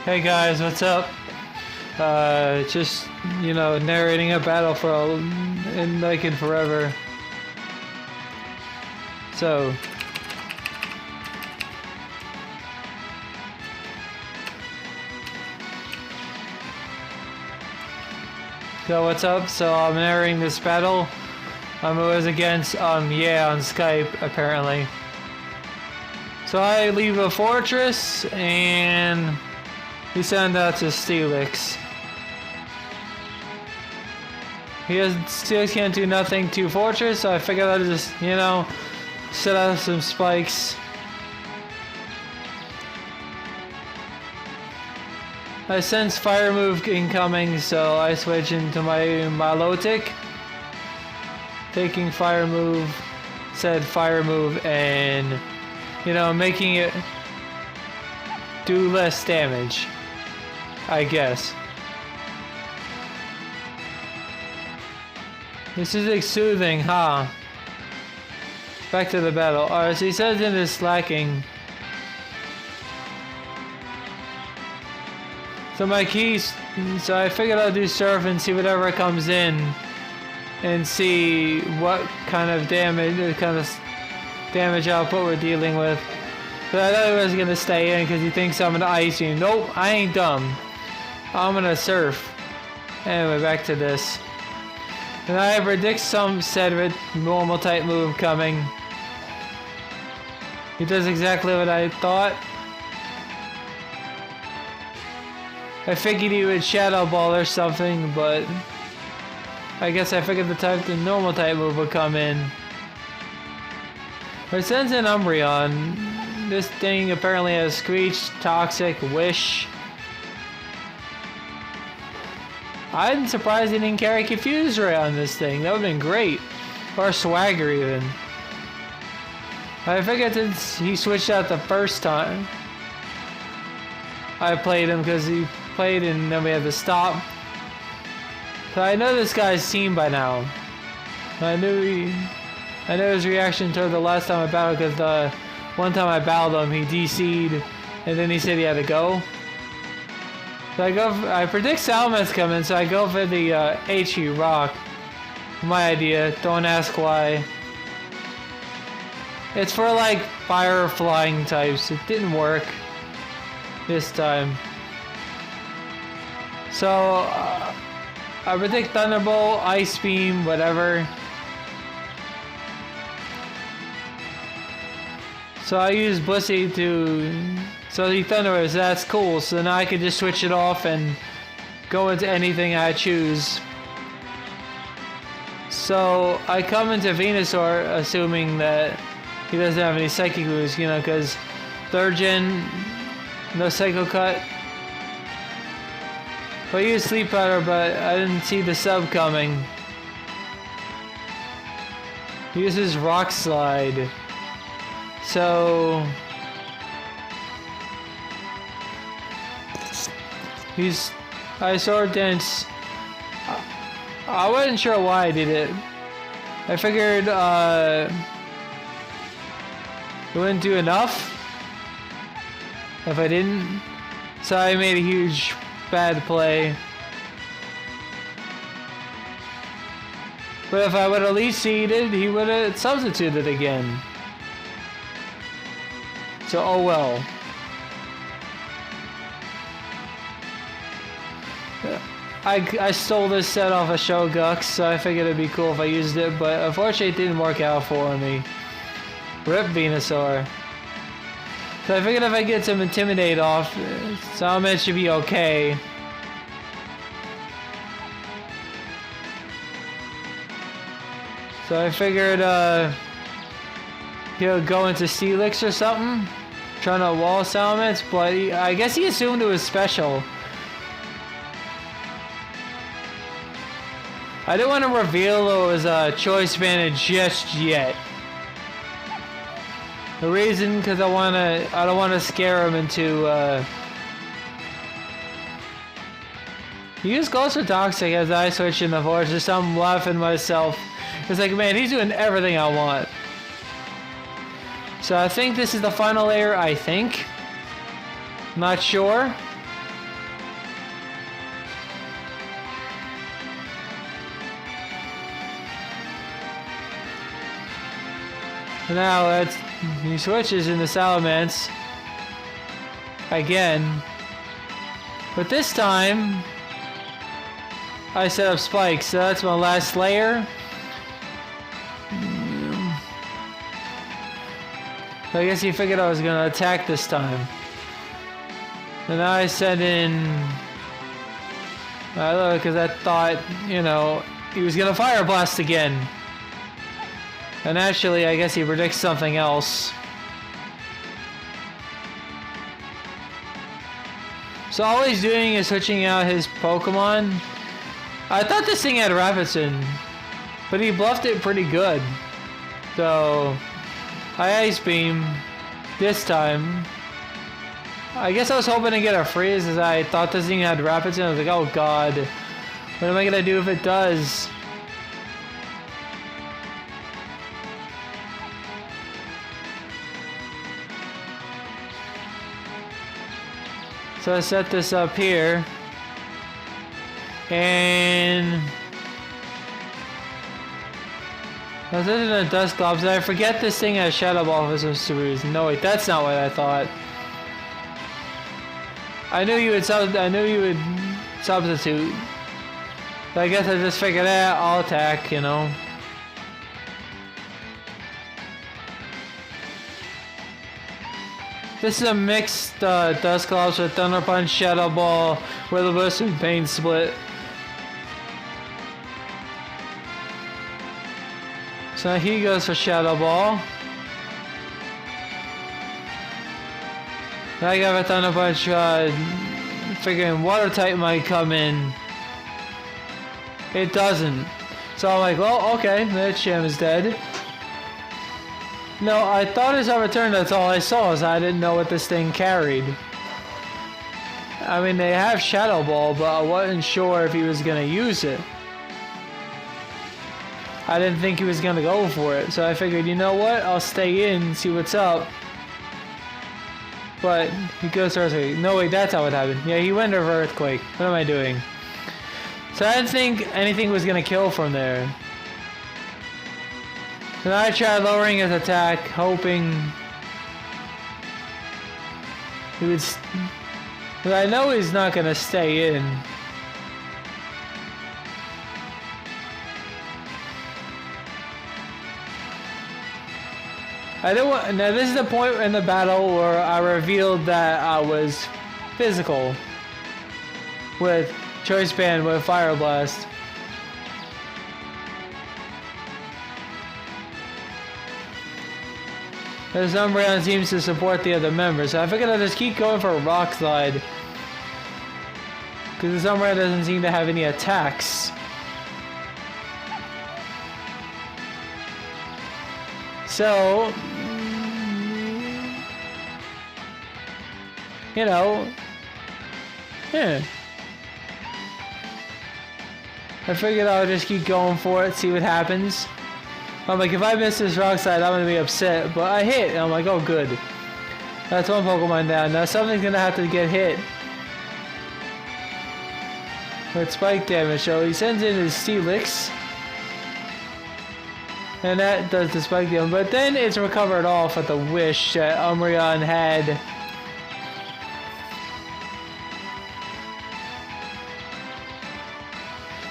Hey guys, what's up? Just, you know, narrating a battle for in forever. So what's up? So I'm narrating this battle. It was against Yeahhh on Skype apparently. So I leave a fortress and we send out to Steelix. Steelix can't do nothing to fortress, so I figured I'd just, you know, set out some spikes. I sense fire move incoming, so I switch into my Milotic. Taking fire move, said fire move, and, you know, making it do less damage, I guess. This is like soothing, huh? Back to the battle. Alright, so he says in his slacking. So my keys, so I figured I'll do surf and see whatever comes in. And see what kind of damage output we're dealing with. But I thought he was gonna stay in because he thinks I'm gonna ice you. Nope, I ain't dumb. I'm gonna surf. Anyway, back to this. And I predict some said normal type move coming. He does exactly what I thought. I figured he would shadow ball or something, but I guess I figured the normal type move would come in. But since an Umbreon, this thing apparently has Screech, Toxic, Wish. I'm surprised he didn't carry Confuse Ray on this thing. That would have been great. Or Swagger even. I figured since he switched out the first time, I played him because he played and then we had to stop. So I know this guy's team by now. I know his reaction toward the last time I battled because the one time I battled him, he DC'd and then he said he had to go. So I predict Salamence coming, so I go for the HE Rock. My idea, don't ask why. It's for like fire flying types. It didn't work this time. So I predict Thunderbolt, Ice Beam, whatever. So I use Bussy to... So he Thunders, that's cool. So now I can just switch it off and go into anything I choose. So I come into Venusaur assuming that he doesn't have any Psychic moves, you know, because 3rd gen, no Psycho Cut. But I used Sleep Powder, but I didn't see the sub coming. He uses Rock Slide. So I Sword Dance. I wasn't sure why I did it. I figured it wouldn't do enough if I didn't. So I made a huge bad play. But if I would have Leech Seeded, he would have substituted again. So oh well. I stole this set off of Shogux, so I figured it'd be cool if I used it, but unfortunately it didn't work out for me. Rip Venusaur. So I figured if I get some Intimidate off, Salamence should be okay. So I figured he'll go into Steelix or something, trying to wall Salamence, but I guess he assumed it was special. I didn't want to reveal it was a choice bandit just yet. The reason, because I don't want to scare him into use Ghost or Toxic as I switch in the force. Just I'm laughing myself. It's like, man, he's doing everything I want. So I think this is the final layer, I think. Not sure. Now he switches into Salamence again, but this time I set up spikes, so that's my last layer. So I guess he figured I was gonna attack this time. And now I sent in. I love it because I thought, you know, he was gonna Fire Blast again. And actually, I guess he predicts something else. So all he's doing is switching out his Pokemon. I thought this thing had Rapitzen, but he bluffed it pretty good. So I Ice Beam this time. I guess I was hoping to get a freeze as I thought this thing had Rapitzen. I was like, oh god, what am I gonna do if it does? So I set this up here, and I was in a Dust Globs, and I forget this thing has Shadow Ball for some stupid reason. No wait, that's not what I thought. I knew you would substitute. So I guess I just figured out I'll attack, you know. This is a mixed Dusclops with Thunder Punch, Shadow Ball, Will Boost, and Pain Split. So he goes for Shadow Ball. I got a Thunder Punch, figuring Water type might come in. It doesn't. So I'm like, well, okay, that Sham is dead. No, I thought as I returned, that's all I saw, is I didn't know what this thing carried. I mean, they have Shadow Ball, but I wasn't sure if he was gonna use it. I didn't think he was gonna go for it, so I figured, you know what, I'll stay in, see what's up. But he goes to Earthquake. No, wait, that's how it happened. Yeah, he went over Earthquake. What am I doing? So I didn't think anything was gonna kill from there. So I tried lowering his attack, hoping he would. But I know he's not gonna stay in. I don't want. Now this is the point in the battle where I revealed that I was physical with Choice Band with Fire Blast. This Umbreon seems to support the other members, so I figured I'd just keep going for a Rock Slide. Because this Umbreon doesn't seem to have any attacks. So, you know, yeah. I figured I would just keep going for it, see what happens. I'm like, if I miss this Rock Slide, I'm gonna be upset. But I hit, and I'm like, oh good. That's one Pokemon down. Now something's gonna have to get hit with spike damage. So he sends in his Steelix, and that does the spike damage. But then it's recovered off at the wish that Umbreon had.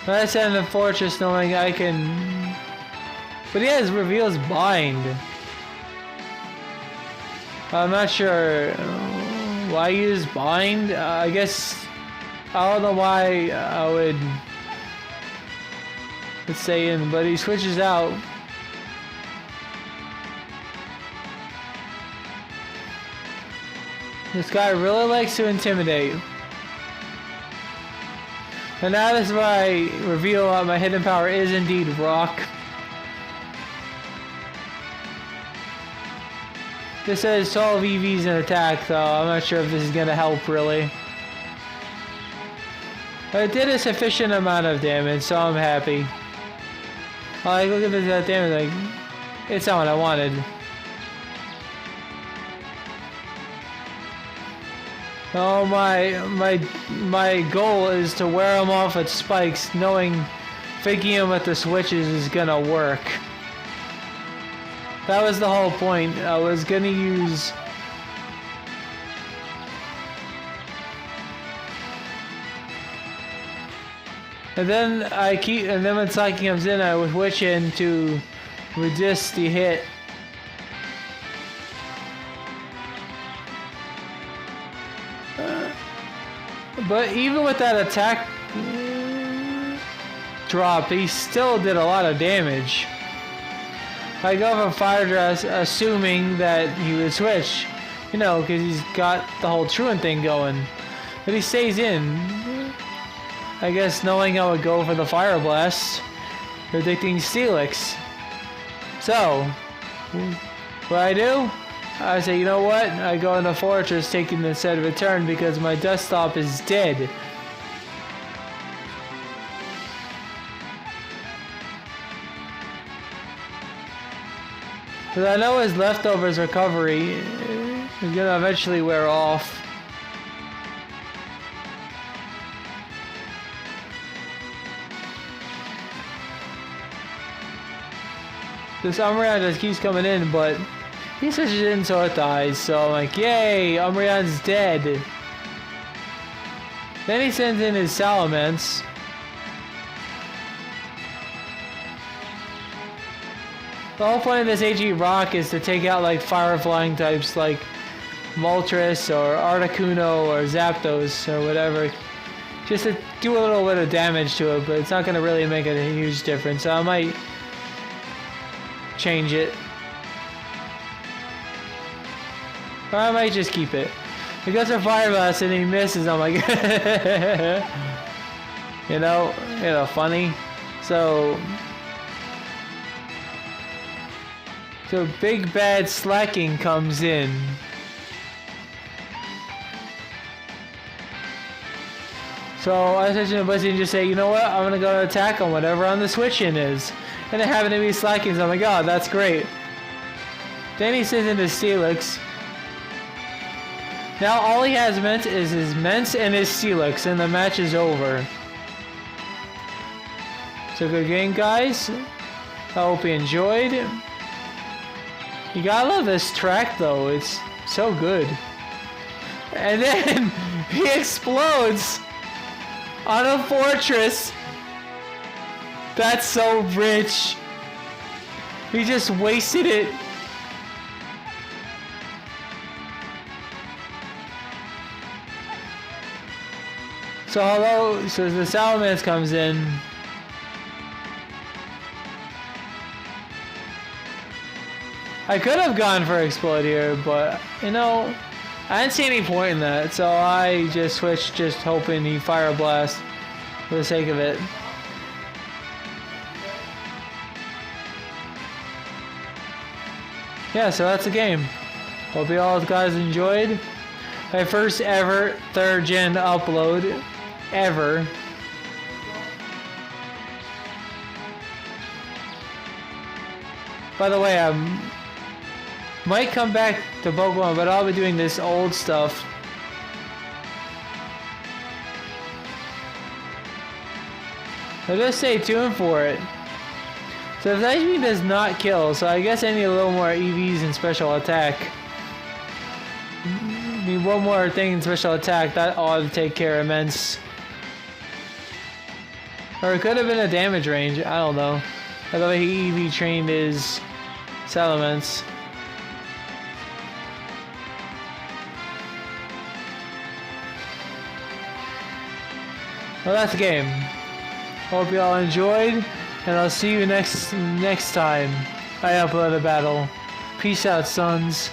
I send the Fortress knowing I can. But he has reveals Bind. I'm not sure why use Bind. I guess I don't know why I would stay in, but he switches out. This guy really likes to intimidate. And now this is where I reveal my hidden power is indeed Rock. This says 12 EVs in attack, so I'm not sure if this is gonna help really. But it did a sufficient amount of damage, so I'm happy. Like, look at this damage, like, it's not what I wanted. Oh, my goal is to wear him off with spikes, knowing faking him with the switches is gonna work. That was the whole point. I was gonna use... And then when Psyche comes in, I would switch in to resist the hit. But even with that attack drop, he still did a lot of damage. I go for Fire Dress assuming that he would switch, you know, because he's got the whole truant thing going. But he stays in. I guess knowing I would go for the Fire Blast, predicting Steelix. So, what I do? I say, you know what? I go into Fortress taking the set of a turn because my desktop is dead. Because I know his leftovers recovery is gonna eventually wear off. This Umbreon just keeps coming in, but he switches in so it dies, so I'm like, yay, Umbreon's dead. Then he sends in his Salamence. The whole point of this AG Rock is to take out like fire flying types like Moltres or Articuno or Zapdos or whatever. Just to do a little bit of damage to it, but it's not going to really make a huge difference. So I might change it. Or I might just keep it. He goes for Fire Blast and he misses. I'm like, you know, funny. So Big Bad Slacking comes in. So I switch into Blissey and just say, you know what? I'm gonna go attack on whatever on the switch in is. And it happened to be Slacking, so I'm like, oh, that's great. Then he sends into Steelix. Now all he has meant is his Mence and his Steelix, and the match is over. So good game, guys. I hope you enjoyed. You gotta love this track, though. It's so good. And then he explodes on a fortress. That's so rich. He just wasted it. So the Salamence comes in. I could have gone for Explode here, but, you know, I didn't see any point in that, so I just switched, just hoping he Fire Blast for the sake of it. Yeah, so that's the game. Hope you all guys enjoyed. My first ever 3rd gen upload, ever. By the way, might come back to Pokemon, but I'll be doing this old stuff. So just stay tuned for it. So if Ice Beam does not kill, so I guess I need a little more EVs and special attack. Need one more thing in special attack, that ought to take care of Mence. Or it could have been a damage range, I don't know. I thought he EV trained his Salamence. Well, that's the game. Hope you all enjoyed, and I'll see you next time I upload a battle. Peace out, sons.